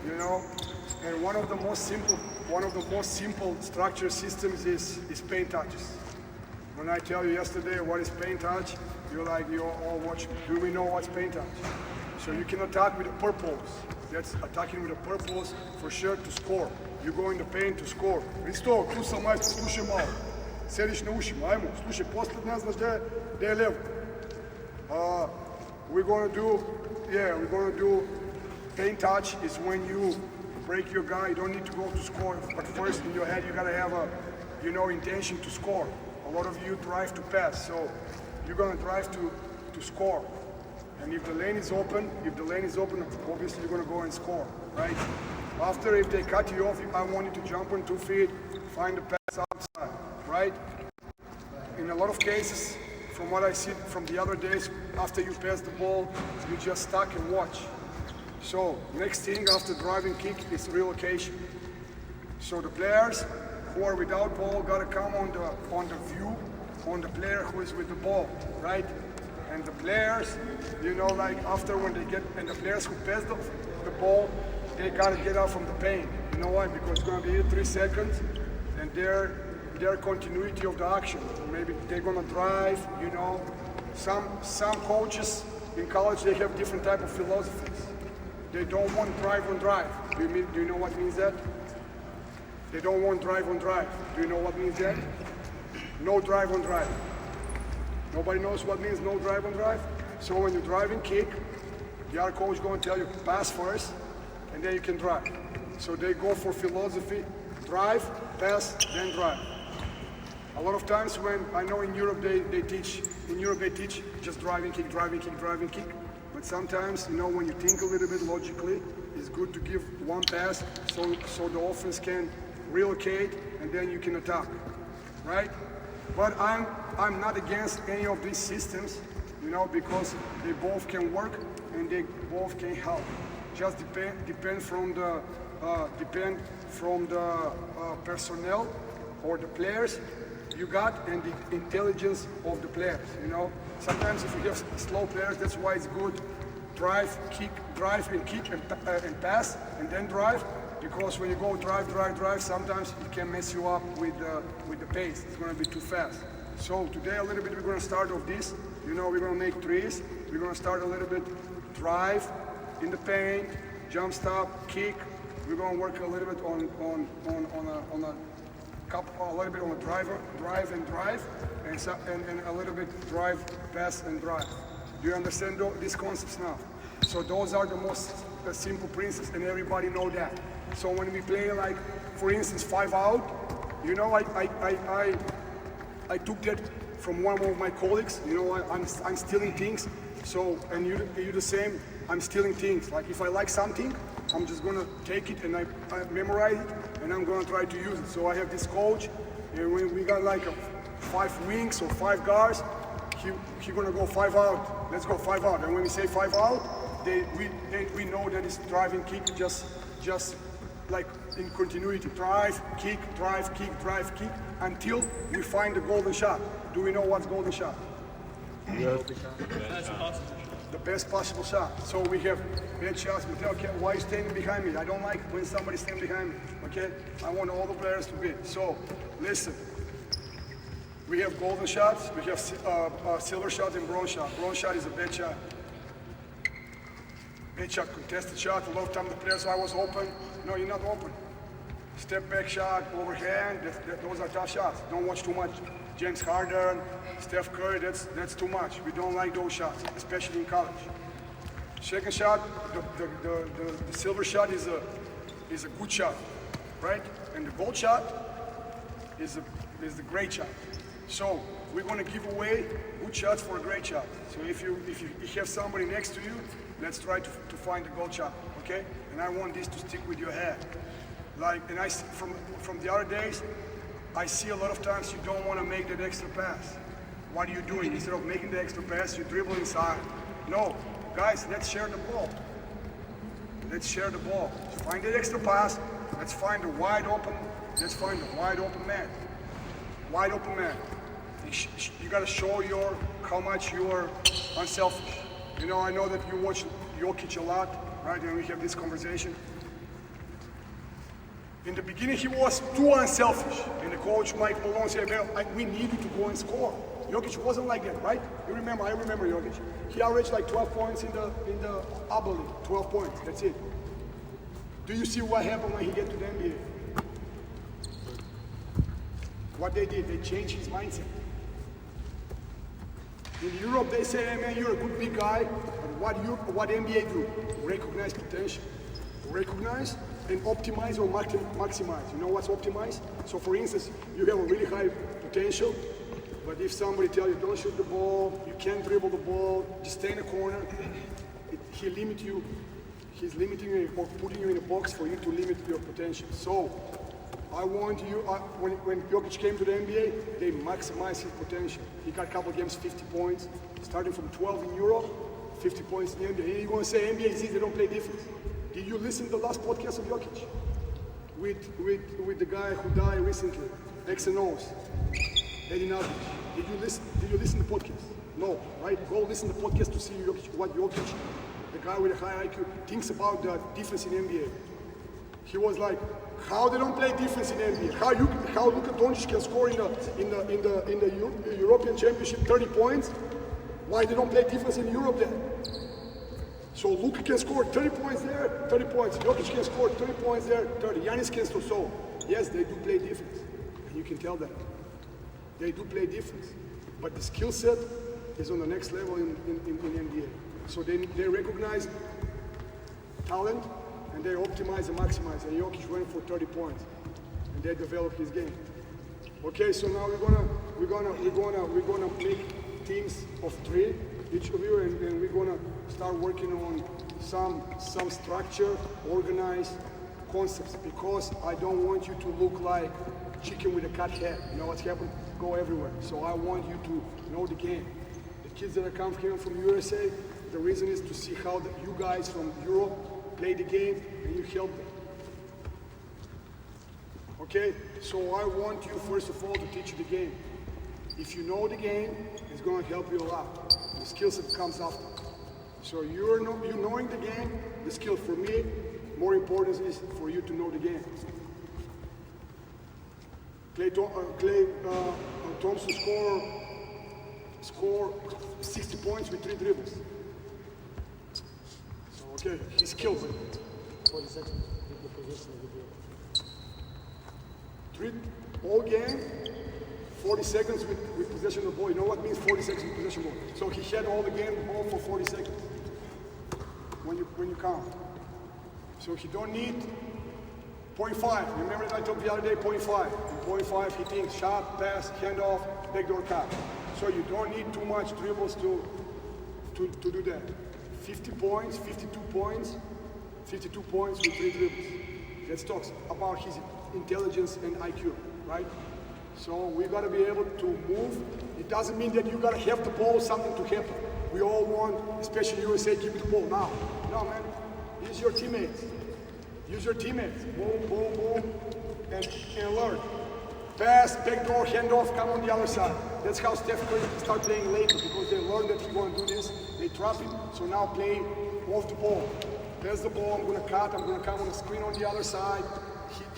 you know. And one of the most simple structure systems is paint touches. When I tell you yesterday what is paint touch, you're all watching. Do we know what's paint touch? So you can attack with a purpose. That's attacking with a purpose for sure to score. You go in the paint to score. Risto, tu sam, ajde, slušaj malo. Sediš na ušima, ajmo, slušaj, posled ne znaš gdje je levo. We're gonna do paint touch is when you break your guy, you don't need to go to score, but first in your head you gotta have a, intention to score. A lot of you drive to pass, so you're gonna drive to score. And if the lane is open, obviously you're gonna go and score, right? After, if they cut you off, I want you to jump on 2 feet, find the pass outside, right? In a lot of cases, from what I see from the other days, after you pass the ball, you just stuck and watch. So next thing after driving kick is relocation. So the players who are without ball gotta come on the view on the player who is with the ball, right? And the players, after when they get, and the players who pass the ball, they gotta get out from the paint. You know why? Because it's gonna be 3 seconds, and their continuity of the action. Maybe they're gonna drive. Some coaches in college, they have different type of philosophies. They don't want drive on drive. Do you know what means that? They don't want drive on drive. Do you know what means that? No drive on drive. Nobody knows what means no drive on drive? So when you drive and kick, the other coach is going to tell you pass first, and then you can drive. So they go for philosophy, drive, pass, then drive. A lot of times when, I know in Europe they teach just driving, kick, driving, kick, driving, kick. But sometimes, when you think a little bit logically, it's good to give one pass so the offense can relocate and then you can attack, right? But I'm not against any of these systems, because they both can work and they both can help. Just depend from the personnel or the players you got and the intelligence of the players. Sometimes if you have slow players, that's why it's good drive and kick and pass and then drive, because when you go drive, sometimes it can mess you up with the pace. It's going to be too fast. So today a little bit we're going to start off this. We're going to make threes. We're going to start a little bit drive in the paint, jump stop, kick. We're going to work a little bit on a little bit on a drive and a little bit drive, pass and drive. Do you understand these concepts now? So those are the most simple principles, and everybody know that. So when we play, like for instance 5 out, I took that from one of my colleagues. I'm stealing things. So and you the same. I'm stealing things. Like if I like something, I'm just gonna take it and I memorize it, and I'm gonna try to use it. So I have this coach, and when we got like 5 wings or 5 guards, he gonna go 5 out. Let's go 5 out. And when we say 5 out, we know that it's driving kick, just like in continuity. Drive, kick, drive, kick, drive, kick, until we find the golden shot. Do we know what's golden shot? Yes. The best possible shot. So we have bad shots. We tell, okay, why are you standing behind me? I don't like when somebody's standing behind me. Okay? I want all the players to be. So listen. We have golden shots. We have silver shot and bronze shot. Bronze shot is a bad shot. Bad shot, contested shot. A lot of time the players, I was open. No, you're not open. Step back shot, overhand. Those are tough shots. Don't watch too much. James Harden, Steph Curry, that's too much. We don't like those shots, especially in college. Second shot, the silver shot is a good shot, right? And the gold shot is the great shot. So we're going to give away good shots for a great shot. So if you have somebody next to you, let's try to find the gold shot, okay? And I want this to stick with your head. From the other days, I see a lot of times you don't want to make that extra pass. What are you doing? Instead of making the extra pass, you dribble inside. No, guys, let's share the ball. Let's share the ball. Find that extra pass. Let's find the wide open. Let's find the wide open man. Wide open man. You got to show how much you are unselfish. I know that you watch Jokic a lot, right? And we have this conversation. In the beginning, he was too unselfish. And the coach, Mike Malone, said, well, we need you to go and score. Jokic wasn't like that, right? I remember Jokic. He averaged like 12 points in the ABA League. 12 points, that's it. Do you see what happened when he get to the NBA? What they did, they changed his mindset. In Europe, they say, hey man, you're a good big guy, but what NBA do? Recognize potential. Recognize and optimize or maximize. You know what's optimize? So for instance, you have a really high potential, but if somebody tells you don't shoot the ball, you can't dribble the ball, just stay in the corner, he limits you. He's limiting you or putting you in a box for you to limit your potential. So I want you, when Jokic came to the NBA, they maximized his potential. He got a couple games, 50 points, starting from 12 in Europe, 50 points in the NBA. And you're going to say NBA is easy, they don't play defense. Did you listen to the last podcast of Jokic? With the guy who died recently, X and O's, Eddie Navic. Did you listen to the podcast? No, right? Go listen to the podcast to see what Jokic, the guy with a high IQ, thinks about the defense in NBA. He was like, how they don't play defense in NBA? How Luka Doncic can score in the European Championship 30 points? Why they don't play defense in Europe then? So Luka can score 30 points there, 30 points. Jokic can score 30 points there, 30. Giannis can still so. Yes, they do play defense. And you can tell that. They do play defense. But the skill set is on the next level in NBA. So they recognize talent and they optimize and maximize. And Jokic went for 30 points. And they developed his game. Okay, so now we're gonna make teams of 3, each of you, and we're gonna start working on some structure, organized concepts, because I don't want you to look like chicken with a cut head. You know what's happened? Go everywhere. So I want you to know the game. The kids that are coming here from USA, the reason is to see how you guys from Europe play the game and you help them. Okay? So I want you first of all to teach you the game. If you know the game, it's going to help you a lot. The skill set comes after. So you knowing the game, the skill for me, more important is for you to know the game. Klay Thompson score 60 points with 3 dribbles. So okay, he's skilled. 40 seconds with the possession of the ball. All game, 40 seconds with possession of the ball. You know what means 40 seconds with possession of the ball? So he had all the game ball for 40 seconds. When you count. So he don't need 0.5. Remember that I told the other day, 0.5. In 0.5 he thinks shot, pass, handoff, backdoor cut. So you don't need too much dribbles to do that. 50 points, 52 points, 52 points with 3 dribbles. That talks about his intelligence and IQ, right? So we gotta be able to move. It doesn't mean that you gotta have the ball, something to happen. We all want, especially USA, give me the ball now. No, man, use your teammates. Use your teammates. Boom, boom, boom, and learn. Pass, backdoor, handoff, come on the other side. That's how Steph Curry start playing later, because they learn that he's going to do this. They trap him, so now play off the ball. Pass the ball, I'm going to cut, I'm going to come on the screen on the other side.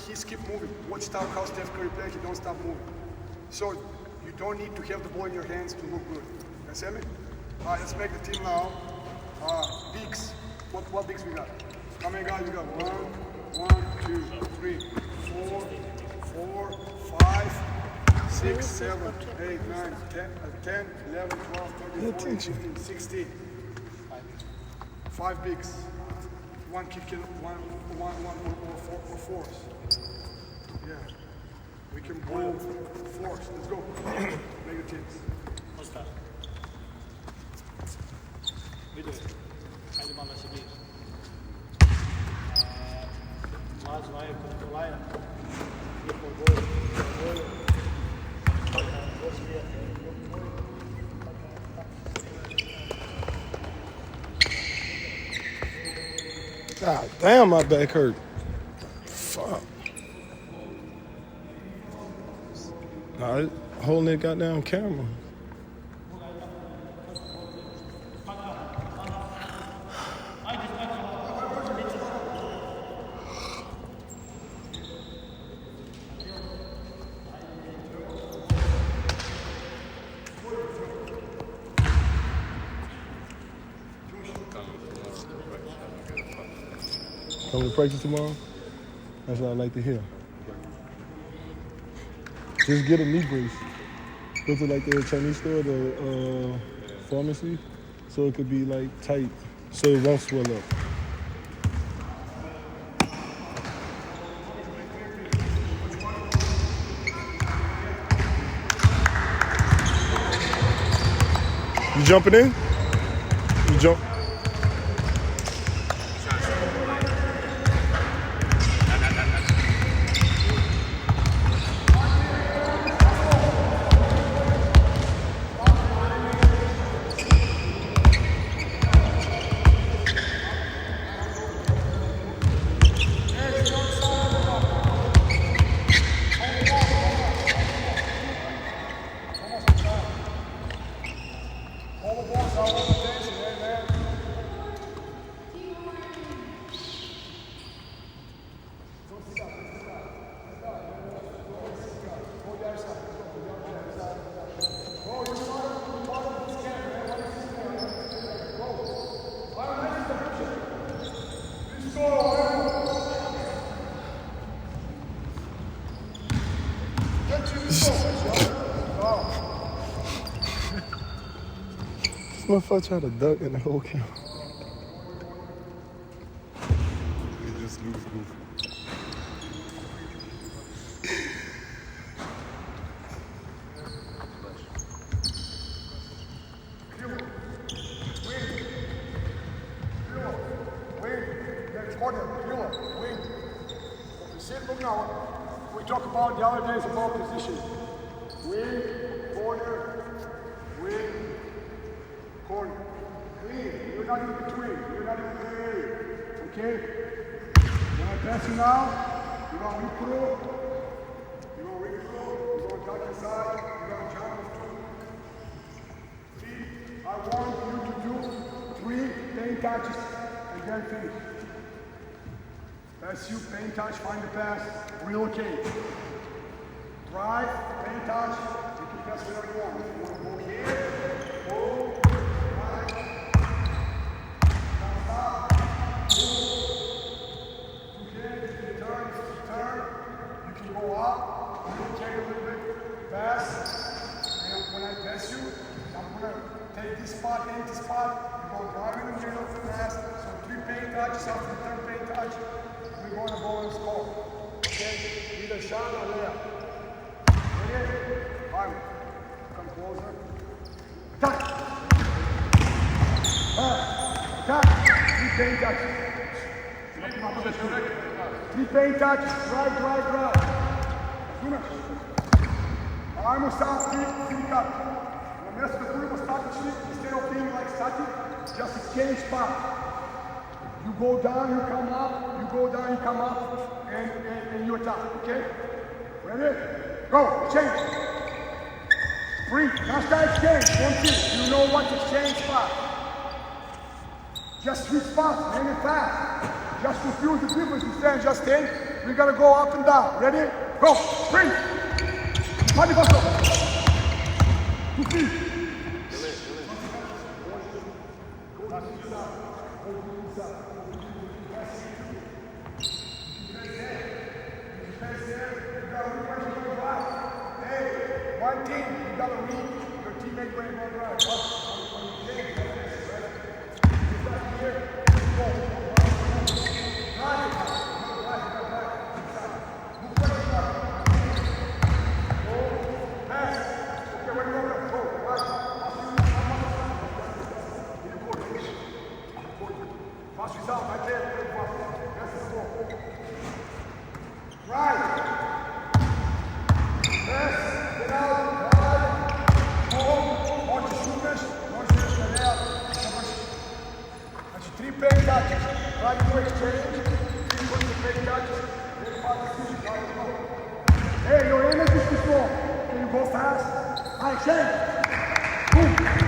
He's keep moving. Watch how Steph Curry plays, he don't stop moving. So you don't need to have the ball in your hands to look good. You see me? All right, let's make the team now. Bigs. What bigs we got? How many guys we got? 1, 2, 3, 4, 5, 6, 7, 8, 9, 10, 11, 12, 13, 14, 15, 16. 5 bigs. 1 kick in, or force. Yeah. We can go force. Let's go. Make the teams. What's that? Video. Хайде мама се биеш. Млад знае като лаја. И по бой. God damn, my back hurt. Fuck. Nah, holding that goddamn camera. Coming to practice tomorrow? That's what I like to hear. Just get a knee brace. Go to like the Chinese store, the pharmacy, so it could be like tight, so it won't swell up. You jumping in? You jump. This motherfucker tried to duck in the whole camera. It just looks goofy. We talked about the other days about position. Wing, corner, wing, corner. Clean. You're not in between. You're not in the area. Okay? When I pass you now, you're going to wing through. You're going to wing through. You're going to duck inside. You're going to jump through. See? I want you to do 3 paint touches and then finish. Pass you, paint touch, find the pass, relocate. Drive, paint touch, you can pass whatever you want. You want to go here, go, right, stop, okay, turn, you can go up, relocate a little bit, pass, and when I pass you, I'm going to take this spot, empty spot, you're going to drive in the middle, pass, so 3 paint touches after the 3rd paint touch, we're going to go and score. Okay? Either shot or layup. Ready? Fine. Come closer. Touch! Touch! 3 paint touches. 3 paint touches. Drive. Finish. Ajmo sad slikat. Na mjesto da budemo statični, instead of being like static, just exchange spot. You go down, you come up, you go down, you come up, and you attack, okay? Ready? Go, change. 3, hashtag exchange, 1, 2. You know what's exchange spot. Just 3 spots, make it fast. Just confuse the difference instead, just stay. We gotta go up and down. Ready? Go, 3. Pode passar. 2 feet. One team, you gotta read your teammate when you drive. Here, go. Drive. Pass. Okay, when you're over, go. Pass yourself right there. Pass the ball. Right. Pass. Get out. Drive. Go. Onde chutas. Onde chutas galera. 3 paint touches. Right to exchange. 3 paint touches. Hey, your energy is too strong. Can you go fast? I exchange. Boom.